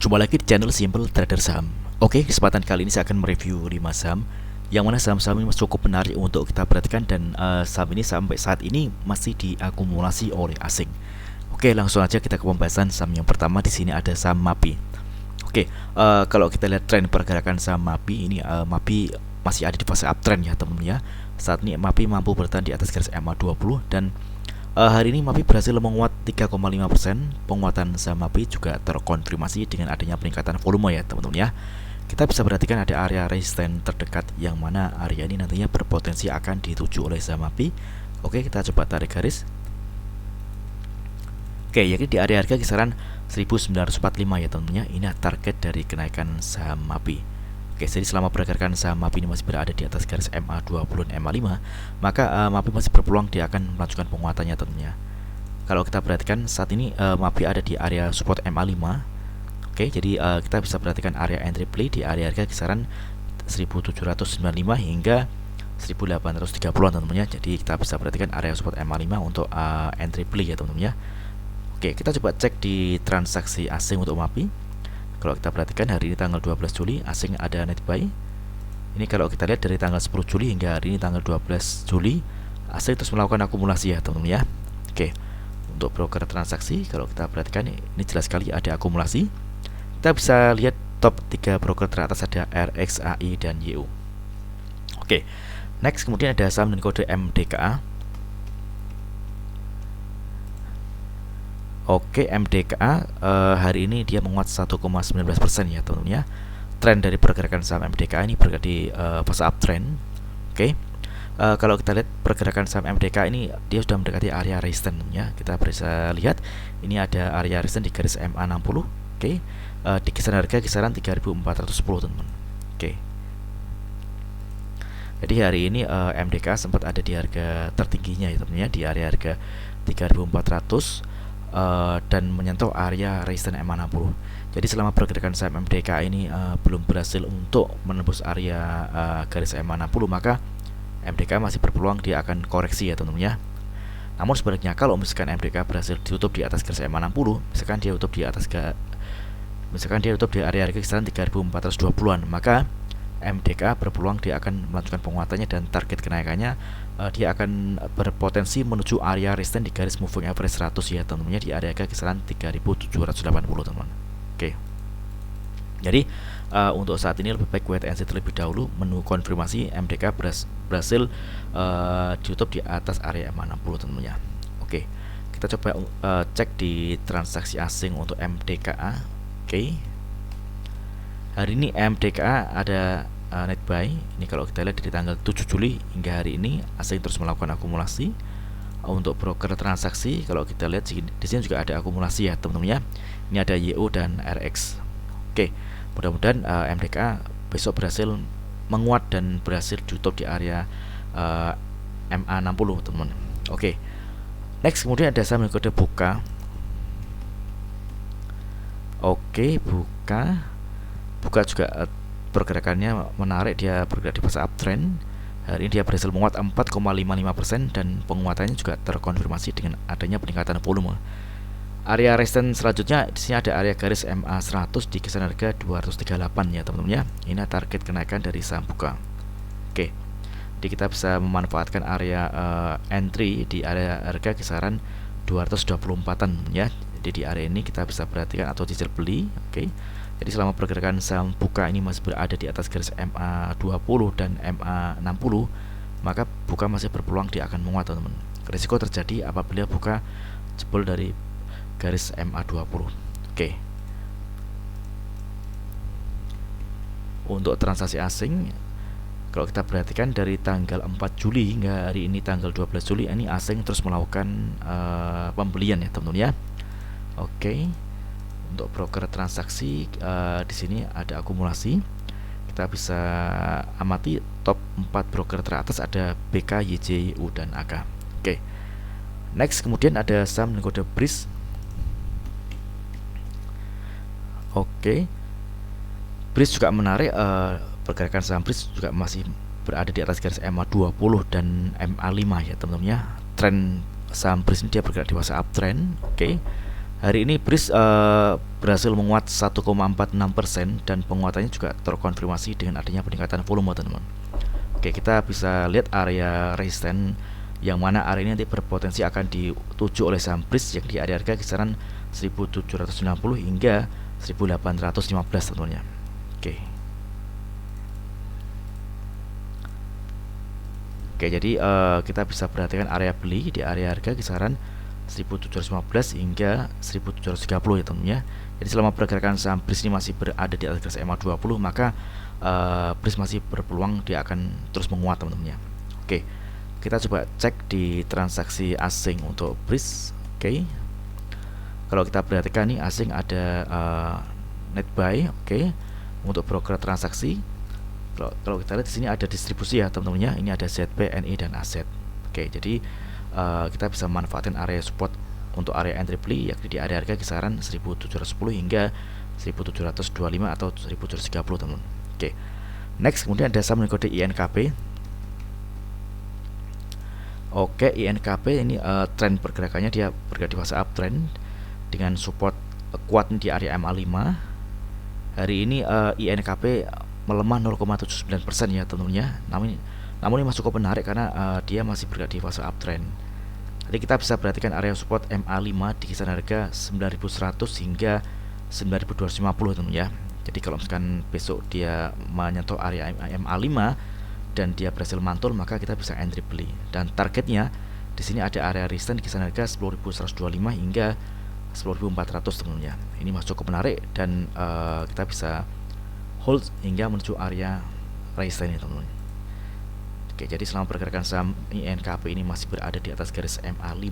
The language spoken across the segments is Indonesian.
Jumpa lagi di channel Simple Trader Saham. Oke, kesempatan kali ini saya akan mereview 5 saham yang mana saham-saham ini cukup menarik untuk kita perhatikan dan saham ini sampai saat ini masih diakumulasi oleh asing. Oke, langsung aja kita ke pembahasan saham yang pertama. Di sini ada saham MAPI. Oke, kalau kita lihat tren pergerakan saham MAPI ini, MAPI masih ada di fase uptrend ya teman-teman ya. Saat ini MAPI mampu bertahan di atas garis MA20 dan hari ini MAPI berhasil menguat 3,5%. Penguatan saham MAPI juga terkonfirmasi dengan adanya peningkatan volume ya teman-teman ya. Kita bisa perhatikan ada area resisten terdekat yang mana area ini nantinya berpotensi akan dituju oleh saham MAPI. Oke, kita coba tarik garis. Oke, yakni di area harga kisaran 1945 ya teman-teman ya. Ini target dari kenaikan saham MAPI. Oke, jadi selama pergerakan saham MAPI ini masih berada di atas garis MA20 dan MA5, maka MAPI masih berpeluang dia akan melanjutkan penguatannya tentunya. Kalau kita perhatikan saat ini MAPI ada di area support MA5. Oke, jadi kita bisa perhatikan area entry play di area harga kisaran 1795 hingga 1830-an teman-teman ya. Jadi kita bisa perhatikan area support MA5 untuk entry play ya teman-teman ya. Oke, kita coba cek di transaksi asing untuk MAPI. Kalau kita perhatikan hari ini tanggal 12 Juli asing ada net buy. Ini kalau kita lihat dari tanggal 10 Juli hingga hari ini tanggal 12 Juli asing terus melakukan akumulasi ya teman-teman ya. Oke, untuk broker transaksi kalau kita perhatikan ini jelas sekali ada akumulasi. Kita bisa lihat top 3 broker teratas ada RXAI dan YU. Oke, next kemudian ada saham dengan kode MDKA. Oke, MDKA hari ini dia menguat 1,19% ya teman-teman ya. Tren dari pergerakan saham MDKA ini berada di fase uptrend. Oke, kalau kita lihat pergerakan saham MDKA ini dia sudah mendekati area resistance ya. Kita bisa lihat ini ada area resistance di garis MA60. Oke, di kisaran harga kisaran 3.410 teman-teman. Oke, jadi hari ini MDKA sempat ada di harga tertingginya ya teman-teman ya, di area harga 3.400 dan menyentuh area resistance MA60. Jadi selama pergerakan saham MDKA ini belum berhasil untuk menembus area garis MA60, maka MDKA masih berpeluang dia akan koreksi ya teman-teman ya. Namun sebaliknya kalau misalkan MDKA berhasil ditutup di atas garis MA60, misalkan dia tutup di area harga kisaran 3.420-an, maka MDKA berpeluang dia akan melanjutkan penguatannya dan target kenaikannya dia akan berpotensi menuju area resistance di garis moving average 100 ya teman-teman, di area kisaran 3.780 teman-teman. Oke. Jadi untuk saat ini lebih baik wait and see terlebih dahulu menunggu konfirmasi MDKA berhasil ditutup di atas area 60 teman-teman ya. Oke. Kita coba cek di transaksi asing untuk MDKA. Oke. Hari ini MDKA ada net buy. Ini kalau kita lihat dari tanggal 7 Juli hingga hari ini asing terus melakukan akumulasi. Untuk broker transaksi kalau kita lihat di sini juga ada akumulasi ya teman-teman ya. Ini ada YO dan RX. Oke, mudah-mudahan MDKA besok berhasil menguat dan berhasil ditutup di area MA60 teman-teman. Oke. Next kemudian ada saham kode buka. Oke, buka juga pergerakannya menarik, dia bergerak di fase uptrend. Hari ini dia berhasil menguat 4,55% dan penguatannya juga terkonfirmasi dengan adanya peningkatan volume. Area resistance selanjutnya di sini ada area garis MA100 di kisaran harga 238 ya teman-teman ya. Ini target kenaikan dari saham buka. Oke. Jadi kita bisa memanfaatkan area entry di area harga kisaran 224-an ya. Jadi di area ini kita bisa perhatikan atau cicil beli. Oke. Jadi selama pergerakan saham buka ini masih berada di atas garis MA20 dan MA60, maka buka masih berpeluang dia akan menguat teman-teman. Risiko terjadi apabila buka jebol dari garis MA20. Oke. Untuk transaksi asing, kalau kita perhatikan dari tanggal 4 Juli hingga hari ini tanggal 12 Juli, ini asing terus melakukan pembelian ya teman-teman ya. Oke. Untuk broker transaksi di sini ada akumulasi. Kita bisa amati top 4 broker teratas ada BK, YJ, YU dan AK. Oke. Next kemudian ada saham dengan kode BRIS. Oke. BRIS juga menarik, pergerakan saham BRIS juga masih berada di atas garis MA20 dan MA5 ya teman-teman ya. Tren saham BRIS ini dia bergerak di fase uptrend. Oke. Hari ini BRIS berhasil menguat 1,46% dan penguatannya juga terkonfirmasi dengan adanya peningkatan volume, teman-teman. Oke, kita bisa lihat area resisten yang mana area ini nanti berpotensi akan dituju oleh saham BRIS yang di area harga kisaran 1790 hingga 1815, teman-teman. Oke. Oke, jadi kita bisa perhatikan area beli di area harga kisaran 1715 hingga 1730 ya, teman-teman. Jadi selama pergerakan saham BRIS ini masih berada di atas garis MA20, maka BRIS masih berpeluang dia akan terus menguat, teman-teman. Oke, kita coba cek di transaksi asing untuk BRIS. Oke, kalau kita perhatikan nih asing ada net buy. Oke, untuk broker transaksi. Kalau kita lihat di sini ada distribusi ya, teman-teman. Ini ada ZP, NI dan aset. Oke, jadi kita bisa manfaatkan area support untuk area entry beli yakni di area harga kisaran 1710 hingga 1725 atau 1730, teman-teman. Oke. Next, kemudian ada saham kode INKP. Oke, INKP ini tren pergerakannya dia bergerak di fase uptrend dengan support kuat di area MA5. Hari ini INKP melemah 0,79% ya, teman-teman. Namun ini masih cukup menarik karena dia masih berada di fase uptrend. Jadi kita bisa perhatikan area support MA5 di kisaran harga 9.100 hingga 9.250, teman-teman ya. Jadi kalau misalkan besok dia menyentuh area MA5 dan dia berhasil mantul, maka kita bisa entry beli. Dan targetnya di sini ada area resistance di kisaran harga 10.125 hingga 10.400, teman-teman ya. Ini masih cukup menarik dan kita bisa hold hingga menuju area resistance ini, teman-teman. Oke, jadi selama pergerakan saham INKP ini masih berada di atas garis MA5,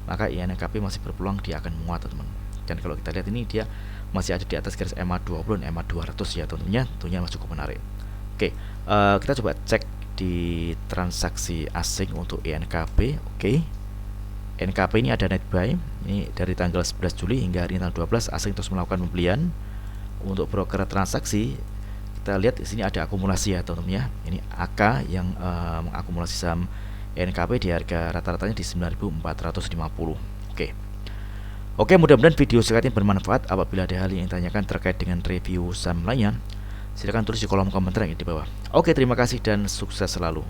maka INKP masih berpeluang dia akan menguat, teman-teman. Dan kalau kita lihat ini dia masih ada di atas garis MA20 dan MA200 ya, tentunya masih cukup menarik. Oke, kita coba cek di transaksi asing untuk INKP. Oke, INKP ini ada net buy ini dari tanggal 11 Juli hingga hari tanggal 12 asing terus melakukan pembelian. Untuk broker transaksi kita lihat di sini ada akumulasi ya, teman-teman ya. Ini AK yang mengakumulasi saham INKP di harga rata-ratanya di 9.450. Oke, mudah-mudahan video singkat ini bermanfaat. Apabila ada hal yang ditanyakan terkait dengan review saham lainnya, silakan tulis di kolom komentar yang di bawah. Oke, terima kasih dan sukses selalu.